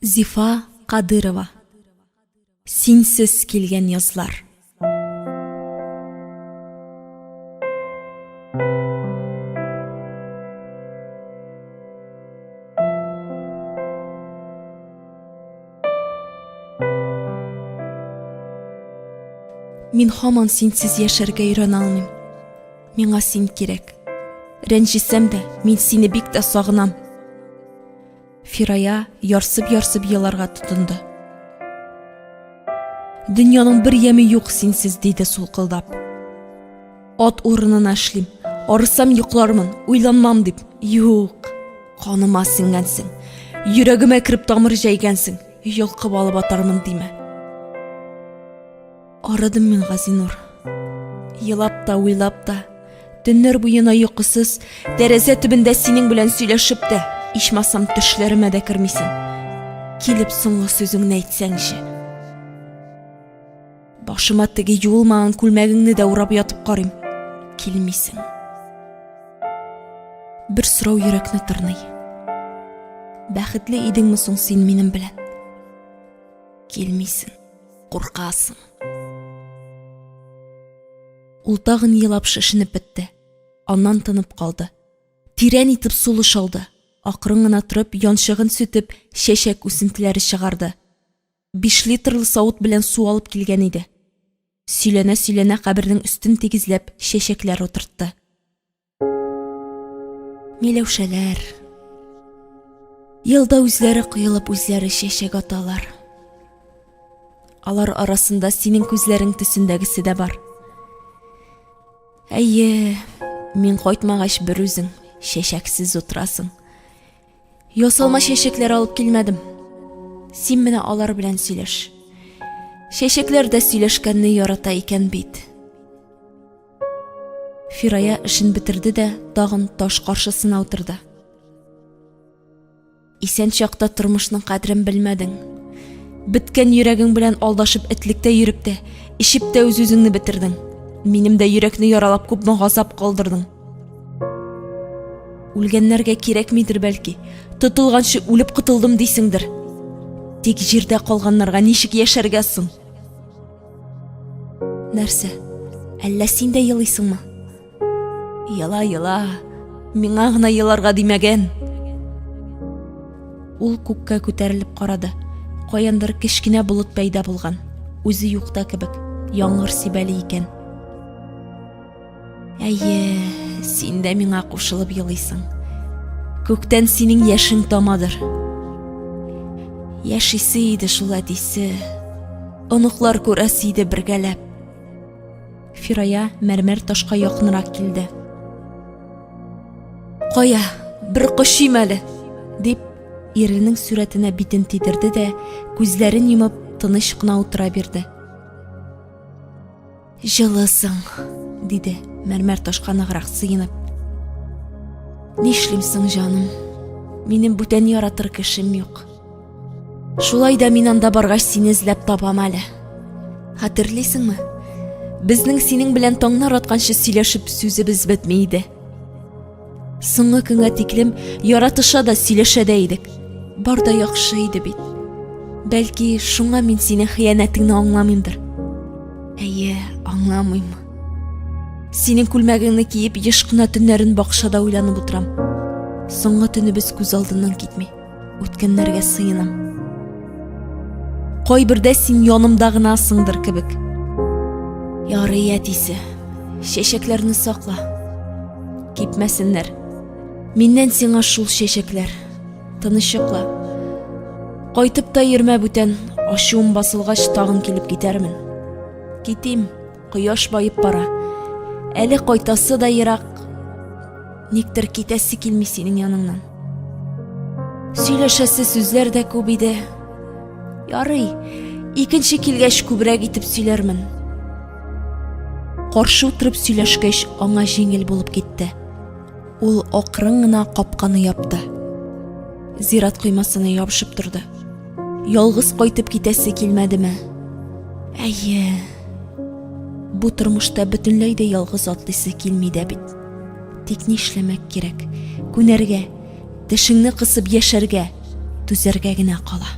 Зифа Кадырова. Синсіз келген язлар. Мен хаман синсіз яшәргә өйрәнә алмыйм. Миңа син кирәк. Рәнҗисәм дә, мин сине бик тә сагынам. Фирая ярсып еларга тотынды. Дөньяның бер яме юк синсез, диде сулкылдап. Ат урынына эшлим, арысам йоклармын, уйланмам дип. Юк, каныма сиңгәнсең. Йөрәгемә кирип тамыр җәйгәнсең. Йолкып алып атармын диме. Арыдым мин Газинур. Елап та, уйлап та, төннәр буена йокысыз, тәрәзә төбендә синең белән сөйләшеп тә, ичмасам төшләремә дә кермисең. Килеп соңгы сүзеңне әйтсәңче. Башыма теге юылмаган күлмәгеңне дә урап ятып карыйм. Килмисең. Бер сорау йөрәкне тырный. Бәхетле идеңме соң син минем белән? Килмисең. Куркасың. Ул тагын елап шешенеп бетте. Аннан тынып калды. Тирән итеп сулыш алды. Акрын гына торып, янчыгын сүтеп, чәчәк үсентеләре чыгарды. 5 литрлы савыт белән су алып килгән иде. Сөйләнә кабернең өстен тигезләп, чәчәкләр утыртты. Миләүшәләр. Елда үзләре кыелып, үзләре чәчәк аталар. Алар арасында синең күзләрең төсендәгесе дә бар. Әйе, мин кайтмагач бер үзең чәчәксез утырасың. Ясалма чәчәкләр алып килмәдем. Син менә алар белән сөйләш. Чәчәкләр дә сөйләшкәнне ярата икән бит. Фирая эшен битерде дә тагын таш каршысына утырды. Исән чакта тормышның кадерен белмәдең. Биткән йөрәгең белән алдашып этлектә йөреп тә, ишеп тә үз-үзеңне битердең. Минем дә йөрәкне яралап күпме газап калдырдың. Үлгәннәргә кирәкмидер бәлки, тотылганчы үлеп кытылдым дисеңдер. Тик җирдә калганнарга ничек яшәргә соң? Нәрсә? Әллә син дә елыйсыңмы? Йыла, миңа гына еларга димәгән. Ул күккә күтәрелеп карады. Каяндыр кечкенә булыт пәйда булган. Үзе юкта кебек, яңгыр сибәле икән. Әйе, син дә миңа кушылып елыйсың. Күктән синең яшең тамадыр. Яшисе иде шул әтисе. Оныклар күрәсе иде бергәләп. Фирая мәрмәр ташка якынрак килде. Кая, бер кошыйм әле, дип иренең сүрәтенә битен тидерде дә, күзләрен йомып тыныч кына утыра бирде. Җылысың, диде мәрмәр ташка ныграк сыенып. Нишлимсең, җаным? Минем бүтән яратыр кешем юк. Шулай да мин анда баргач сине эзләп табам әле. Хәтерлисеңме? Безнең синең белән таңнар атканчы сөйләшеп сүзебез бетми иде. Соңгы көнгә тиклем яратыша да сөйләшә дә идек. Бар да яхшы иде бит. Бәлки шуңа мин синең хыянәтеңне аңламыймдыр. Әйе, аңламыйм. Синең күлмәгеңне киеп, еш кына төннәрен бакчада уйланып утырам. Соңгы төнебез күз алдыннан китми. Үткәннәргә сыенам. Кайбердә син янымда гынасыңдыр кебек. Ярый әтисе, чәчәкләрне сакла. Кипмәсеннәр. Миннән сиңа шул чәчәкләр. Тыныч йокла. Кайтып та йөрмә бүтән, ачуым басылгач тагын килеп китәрмен. Китим, кояш байып бара. Әле кайтасы да ерак. Никтер китәсе килми синең яныңнан. Сөйләшәсе сүзләр дә күп иде. Ярый, икенче килгәч күбрәк итеп сөйләрмен. Каршы утырып сөйләшкәч, аңа җиңел булып китте. Ул акрын гына капканы япты. Зират коймасына ябышып торды. Ялгыз кайтып китәсе килмәдеме? Әйе. Бу тормышта бөтенләй дә ялгыз атлыйсы килми дә бит. Тик нишләмәк кирәк? Күнәргә, тешеңне кысып яшәргә, түзәргә генә кала.